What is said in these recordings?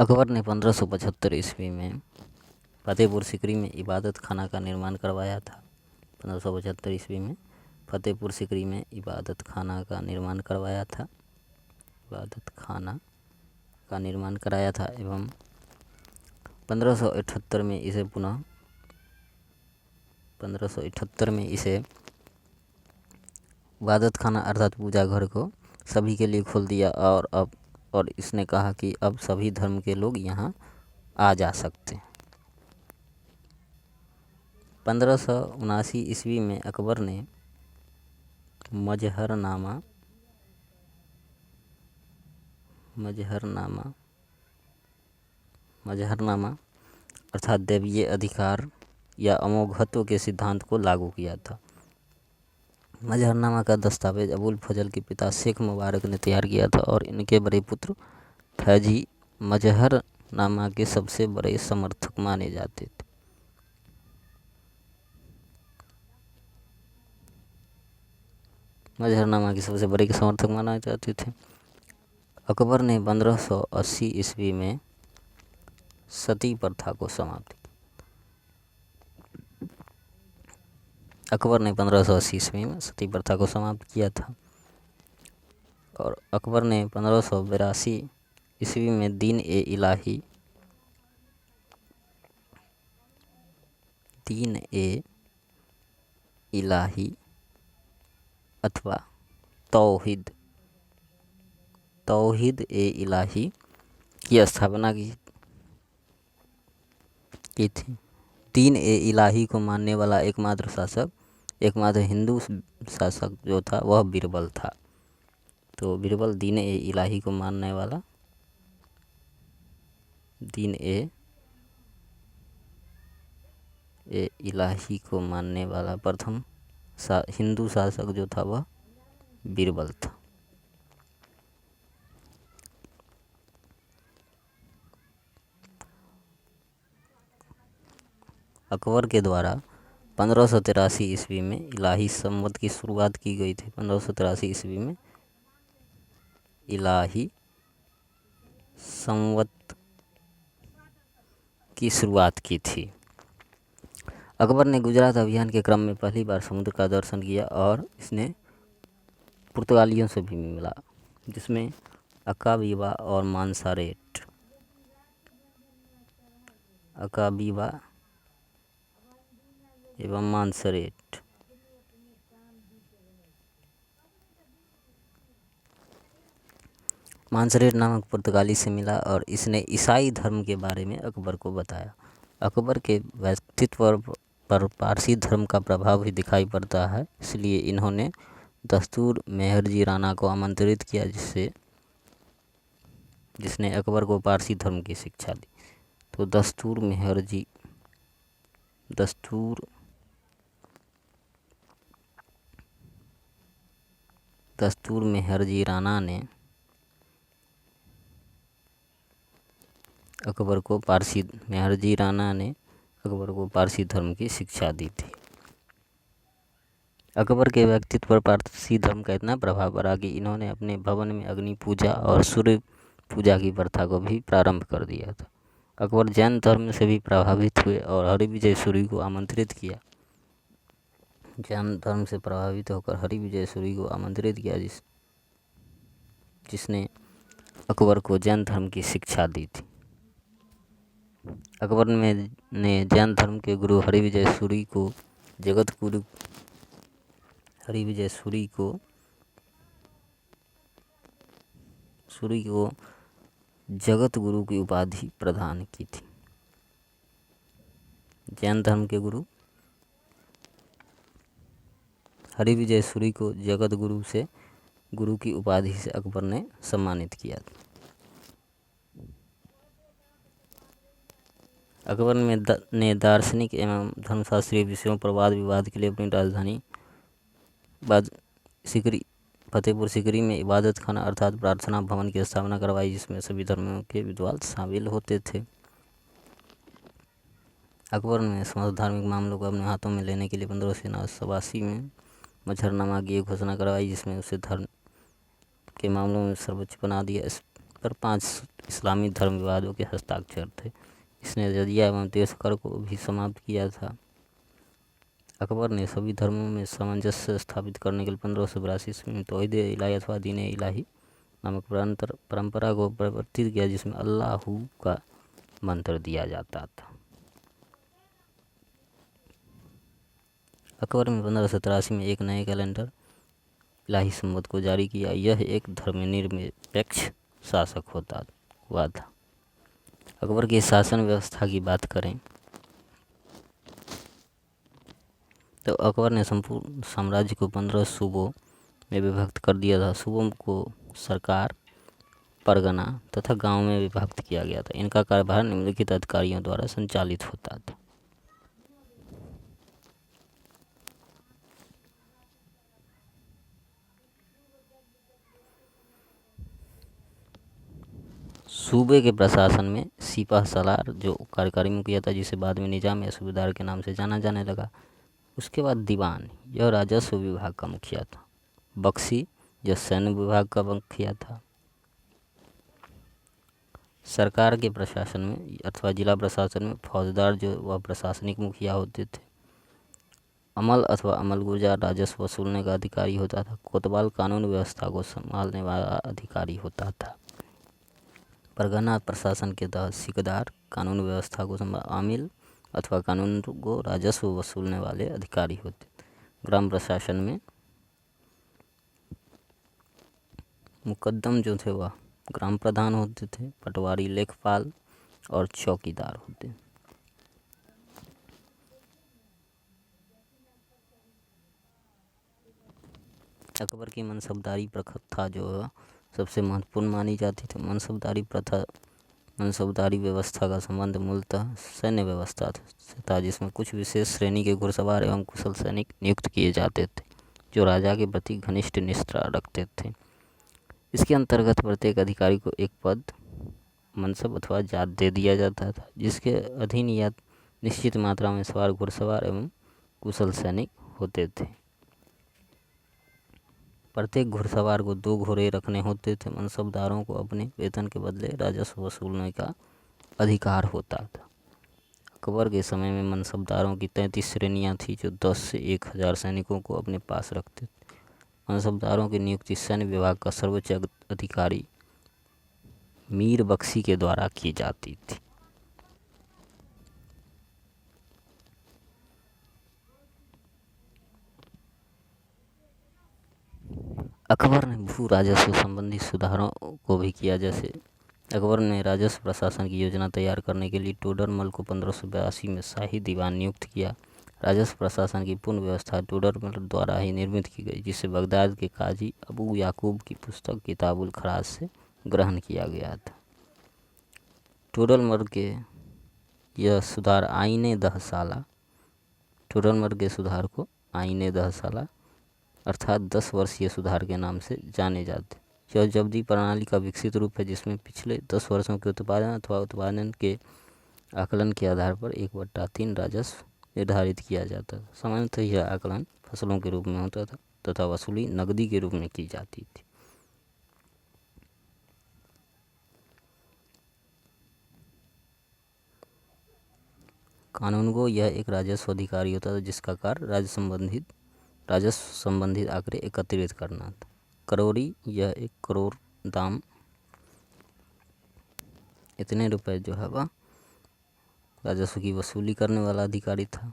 अकबर ने 1575 ईस्वी में फतेहपुर सिकरी में इबादत खाना का निर्माण करवाया था। 1575 ईस्वी में फतेहपुर सिकरी में इबादत खाना का निर्माण करवाया था इबादत खाना का निर्माण कराया था एवं 1578 में इसे पुनः 1578 में इसे इबादत खाना अर्थात पूजा घर को सभी के लिए खोल दिया और इसने कहा कि अब सभी धर्म के लोग यहाँ आ जा सकते हैं। 1579 ईस्वी में अकबर ने मजहरनामा अर्थात दैवीय अधिकार या अमोघत्व के सिद्धांत को लागू किया था। मजहरनामा का दस्तावेज अबुल फजल के पिता शेख मुबारक ने तैयार किया था और इनके बड़े पुत्र फैजी मजहरनामा के सबसे बड़े समर्थक माने जाते थे। मजहरनामा के सबसे बड़े समर्थक माने जाते थे। अकबर ने 1580 ईस्वी में सती प्रथा को समाप्त अकबर ने 1580 ईस्वी में सती प्रथा को समाप्त किया था और अकबर ने 1582 ईस्वी में दीन ए इलाही अथवा तौहीद ए इलाही की स्थापना की थी। दीन ए इलाही को मानने वाला एकमात्र हिंदू शासक जो था वह बीरबल था। तो बीरबल दीन ए इलाही को मानने वाला दीन ए इलाही को मानने वाला प्रथम हिंदू शासक जो था वह बीरबल था। अकबर के द्वारा 1583 ईस्वी में इलाही संवत की शुरुआत की गई थी। 1583 ईस्वी में इलाही संवत की शुरुआत की थी। अकबर ने गुजरात अभियान के क्रम में पहली बार समुद्र का दर्शन किया और इसने पुर्तगालियों से भी मिला, जिसमें अकाबीबा और मानसारेट मानसरेट नामक पुर्तगाली से मिला और इसने ईसाई धर्म के बारे में अकबर को बताया। अकबर के व्यक्तित्व पर पारसी धर्म का प्रभाव भी दिखाई पड़ता है, इसलिए इन्होंने दस्तूर मेहरजी राणा को आमंत्रित किया जिसने अकबर को पारसी धर्म की शिक्षा दी। तो दस्तूर मेहरजी राणा ने अकबर को पारसी धर्म की शिक्षा दी थी। अकबर के व्यक्तित्व पर पारसी धर्म का इतना प्रभाव पड़ा कि इन्होंने अपने भवन में अग्नि पूजा और सूर्य पूजा की प्रथा को भी प्रारंभ कर दिया था। अकबर जैन धर्म से भी प्रभावित हुए और हरिविजय सूरी को आमंत्रित किया। जैन धर्म से प्रभावित होकर हरिविजय सूरी को आमंत्रित किया जिसने अकबर को जैन धर्म की शिक्षा दी थी। अकबर ने जैन धर्म के गुरु हरिविजय सूरी को जगत गुरु की उपाधि प्रदान की थी। जैन धर्म के गुरु हरिविजय सूरी को जगत गुरु की उपाधि से अकबर ने सम्मानित किया था। अकबर ने दार्शनिक एवं धर्मशास्त्रीय विषयों पर वाद विवाद के लिए अपनी राजधानी फतेहपुर सिकरी में इबादत खाना अर्थात प्रार्थना भवन की स्थापना करवाई, जिसमें सभी धर्मों के विद्वान शामिल होते थे। अकबर ने समस्त धार्मिक मामलों को अपने हाथों में लेने के लिए 1587 में मजहरनामा की एक घोषणा करवाई, जिसमें उसे धर्म के मामलों में सर्वोच्च बना दिया। इस पर 5 इस्लामी धर्म विवादों के हस्ताक्षर थे। इसने जजिया एवं तेज कर को भी समाप्त किया था। अकबर ने सभी धर्मों में सामंजस्य स्थापित करने के लिए 1582 ईस्वी में तौहीद इलाही अथवा दीन इलाही नामक परंपरा को प्रवर्तित किया, जिसमें अल्लाहू का मंत्र दिया जाता था। अकबर ने 1583 में एक नए कैलेंडर इलाही संवत को जारी किया। यह एक धर्मनिरपेक्ष शासक हुआ था। अकबर की शासन व्यवस्था की बात करें तो अकबर ने संपूर्ण साम्राज्य को 15 सूबों में विभक्त कर दिया था। सूबों को सरकार, परगना तथा गांव में विभक्त किया गया था। इनका कार्यभार निम्नलिखित अधिकारियों द्वारा संचालित होता था। सूबे के प्रशासन में सिपाह सलार जो कार्यकारी मुखिया था, जिसे बाद में निजाम या सूबेदार के नाम से जाना जाने लगा। उसके बाद दीवान, यह राजस्व विभाग का मुखिया था। बख्शी, यह सैन्य विभाग का मुखिया था। सरकार के प्रशासन में अथवा जिला प्रशासन में फौजदार जो वह प्रशासनिक मुखिया होते थे। अमल अथवा अमलगुजार राजस्व वसूलने का अधिकारी होता था। कोतवाल कानून व्यवस्था को संभालने वाला अधिकारी होता था। परगना प्रशासन के तहत सिकदार कानून व्यवस्था को आमिल अथवा कानून को राजस्व वसूलने वाले अधिकारी होते थे। ग्राम प्रशासन में मुकद्दम जो थे वह ग्राम प्रधान होते थे। पटवारी लेखपाल और चौकीदार होते। अकबर की मनसबदारी प्रथा जो सबसे महत्वपूर्ण मानी जाती थी। मनसबदारी व्यवस्था का संबंध मूलतः सैन्य व्यवस्था से था, जिसमें कुछ विशेष श्रेणी के घुड़सवार एवं कुशल सैनिक नियुक्त किए जाते थे, जो राजा के प्रति घनिष्ठ निष्ठा रखते थे। इसके अंतर्गत प्रत्येक अधिकारी को एक पद, मनसब अथवा जात दे दिया जाता था, जिसके अधीन या निश्चित मात्रा में सवार घुड़सवार एवं कुशल सैनिक होते थे। प्रत्येक घुड़सवार को 2 घोड़े रखने होते थे। मनसबदारों को अपने वेतन के बदले राजस्व वसूलने का अधिकार होता था। अकबर के समय में मनसबदारों की 33 श्रेणियां थी, जो 10 से 1000 सैनिकों को अपने पास रखते थे। मनसबदारों की नियुक्ति सैन्य विभाग का सर्वोच्च अधिकारी मीर बख्शी के द्वारा की जाती थी। अकबर ने भू राजस्व संबंधी सुधारों को भी किया। जैसे अकबर ने राजस्व प्रशासन की योजना तैयार करने के लिए टोडरमल को 1582 में शाही दीवान नियुक्त किया। राजस्व प्रशासन की पूर्ण व्यवस्था टोडरमल द्वारा ही निर्मित की गई, जिसे बगदाद के काजी अबू याकूब की पुस्तक किताबुल खराज से ग्रहण किया गया था। टोडरमल के यह सुधार आईने दहसाला, टोडरमल के सुधार को आईने दहसाला अर्थात 10 वर्षीय सुधार के नाम से जाने जाते। यह जब्ती प्रणाली का विकसित रूप है, जिसमें पिछले 10 वर्षों के उत्पादन अथवा उत्पादन के आकलन के आधार पर 1/3 राजस्व निर्धारित किया जाता था। सामान्यतः यह आकलन फसलों के रूप में होता था तथा वसूली नकदी के रूप में की जाती थी। कानूनगो, यह एक राजस्व अधिकारी होता था, जिसका कार्य राजस्व संबंधित आंकड़े एकत्रित करना था। करोरी, यह 1 करोड़ दाम, इतने रुपए जो है वह राजस्व की वसूली करने वाला अधिकारी था।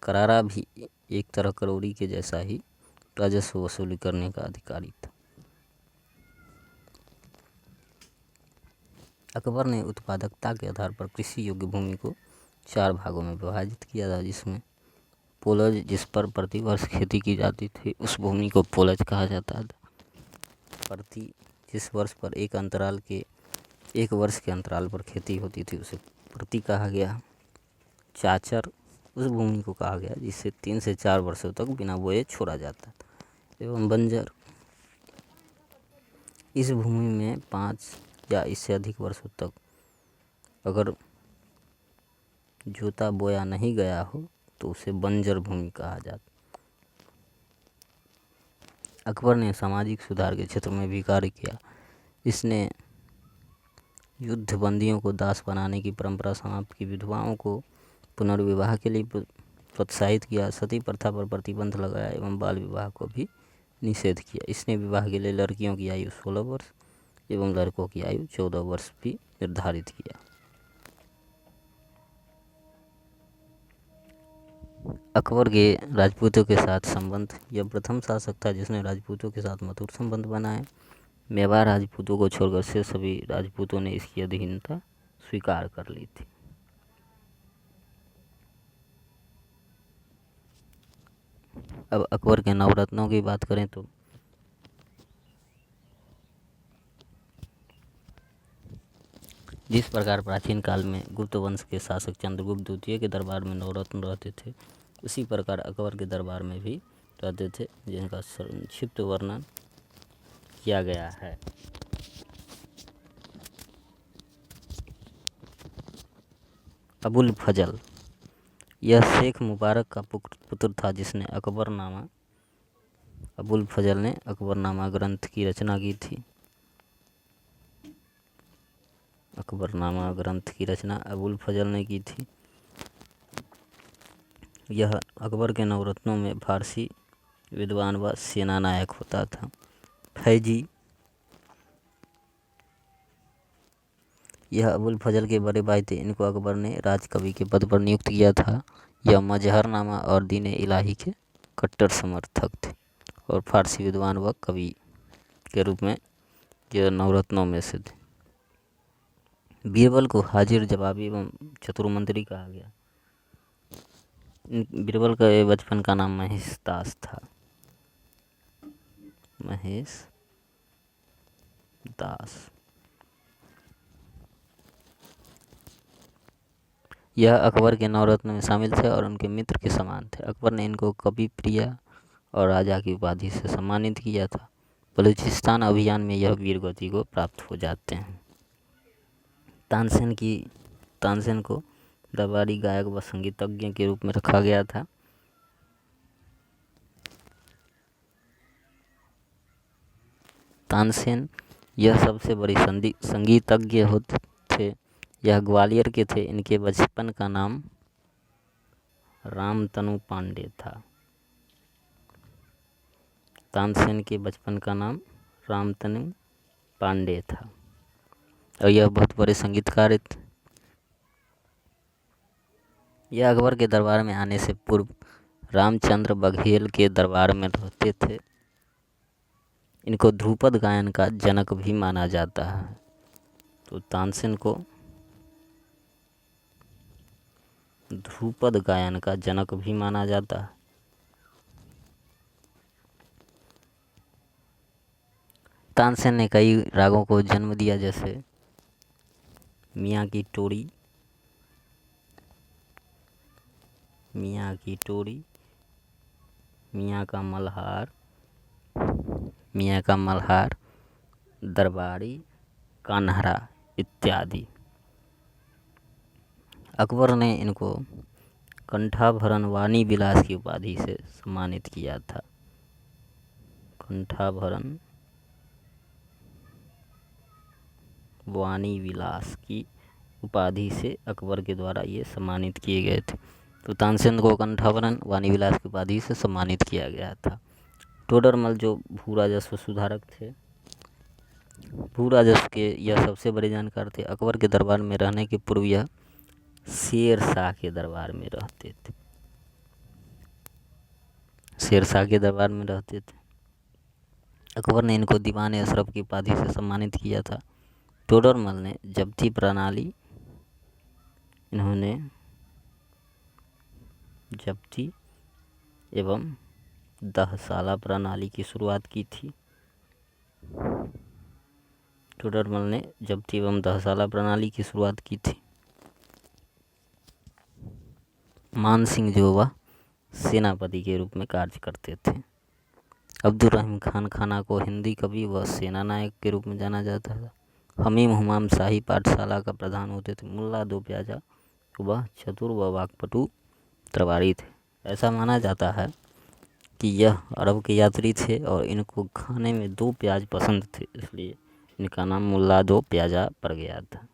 करारा भी एक तरह करोरी के जैसा ही राजस्व वसूली करने का अधिकारी था। अकबर ने उत्पादकता के आधार पर कृषि योग्य भूमि को 4 भागों में विभाजित किया था, जिसमें पोलज, जिस पर प्रतिवर्ष खेती की जाती थी, उस भूमि को पोलज कहा जाता था। प्रति, जिस वर्ष पर एक वर्ष के अंतराल पर खेती होती थी, उसे प्रति कहा गया। चाचर, उस भूमि को कहा गया जिसे 3 से 4 वर्षों तक बिना बोए छोड़ा जाता था। एवं बंजर, इस भूमि में 5 या इससे अधिक वर्षों तक अगर जोता बोया नहीं गया हो तो उसे बंजर भूमि कहा जाता। अकबर ने सामाजिक सुधार के क्षेत्र में भी कार्य किया। इसने युद्ध बंदियों को दास बनाने की परंपरा समाप्त की, विधवाओं को पुनर्विवाह के लिए प्रोत्साहित किया, सती प्रथा पर प्रतिबंध लगाया एवं बाल विवाह को भी निषेध किया। इसने विवाह के लिए लड़कियों की आयु 16 वर्ष एवं लड़कों की आयु 14 वर्ष भी निर्धारित किया। अकबर के राजपूतों के साथ संबंध। यह प्रथम शासक था जिसने राजपूतों के साथ मधुर संबंध बनाए। मेवाड़ राजपूतों को छोड़कर से सभी राजपूतों ने इसकी अधीनता स्वीकार कर ली थी। अब अकबर के नवरत्नों की बात करें तो जिस प्रकार प्राचीन काल में गुप्त वंश के शासक चंद्रगुप्त द्वितीय के दरबार में नवरत्न रहते थे, उसी प्रकार अकबर के दरबार में भी रहते थे, जिनका संक्षिप्त वर्णन किया गया है। अबुल फजल, यह शेख मुबारक का पुत्र था जिसने अबुल फजल ने अकबरनामा ग्रंथ की रचना की थी। अकबरनामा ग्रंथ की रचना अबुल फजल ने की थी। यह अकबर के नवरत्नों में फारसी विद्वान व सेना नायक होता था। फैजी, यह अबुल फजल के बड़े भाई थे। इनको अकबर ने राजकवि के पद पर नियुक्त किया था। यह मजहरनामा और दीन इलाही के कट्टर समर्थक थे और फारसी विद्वान व कवि के रूप में यह नवरत्नों में से थे। बीरबल को हाजिर, जवाबी एवं चतुर मंत्री कहा गया। बीरबल का बचपन का नाम महेश दास था। महेश दास। यह अकबर के नवरत्न में शामिल थे और उनके मित्र के समान थे। अकबर ने इनको कवि प्रिय और राजा की उपाधि से सम्मानित किया था। बलूचिस्तान अभियान में यह वीर गति को प्राप्त हो जाते हैं। तानसेन को दरबारी गायक व संगीतज्ञ के रूप में रखा गया था। तानसेन यह सबसे बड़ी संगीतज्ञ थे। यह ग्वालियर के थे। इनके बचपन का नाम रामतनु पांडे था। तानसेन के बचपन का नाम रामतनु पांडे था और यह बहुत बड़े संगीतकार थे। यह अकबर के दरबार में आने से पूर्व रामचंद्र बघेल के दरबार में रहते थे। इनको ध्रुपद गायन का जनक भी माना जाता है। तो तानसेन को ध्रुपद गायन का जनक भी माना जाता है। तानसेन ने कई रागों को जन्म दिया, जैसे मियाँ की टोड़ी, मियाँ का मल्हार, दरबारी, कान्हरा इत्यादि। अकबर ने इनको कंठाभरण वाणी विलास की उपाधि से सम्मानित किया था। कंठाभरण वाणी विलास की उपाधि से अकबर के द्वारा ये सम्मानित किए गए थे। तो तानसेन को कंठाभरण वाणी विलास की उपाधि से सम्मानित किया गया था। टोडरमल जो भू राजस्व सुधारक थे, भू राजस्व के यह सबसे बड़े जानकार थे। अकबर के दरबार में रहने के पूर्व यह शेर शाह के दरबार में रहते थे। अकबर ने इनको दीवान अशरफ की उपाधि से सम्मानित किया था। टोडरमल ने जब्ती प्रणाली, इन्होंने जब्ती एवं दहसाला प्रणाली की शुरुआत की थी। टोडरमल ने जब्ती एवं दहसाला प्रणाली की शुरुआत की थी। मानसिंह जो वह सेनापति के रूप में कार्य करते थे। अब्दुल रहीम खान खाना को हिंदी कवि व सेना नायक के रूप में जाना जाता था। हमीम हुमाम शाही पाठशाला का प्रधान होते थे। मुल्ला दो प्याजा वह चतुर व वाकपटु दरबारी थे। ऐसा माना जाता है कि यह अरब के यात्री थे और इनको खाने में 2 प्याज पसंद थे, इसलिए इनका नाम मुल्ला दो प्याजा पड़ गया था।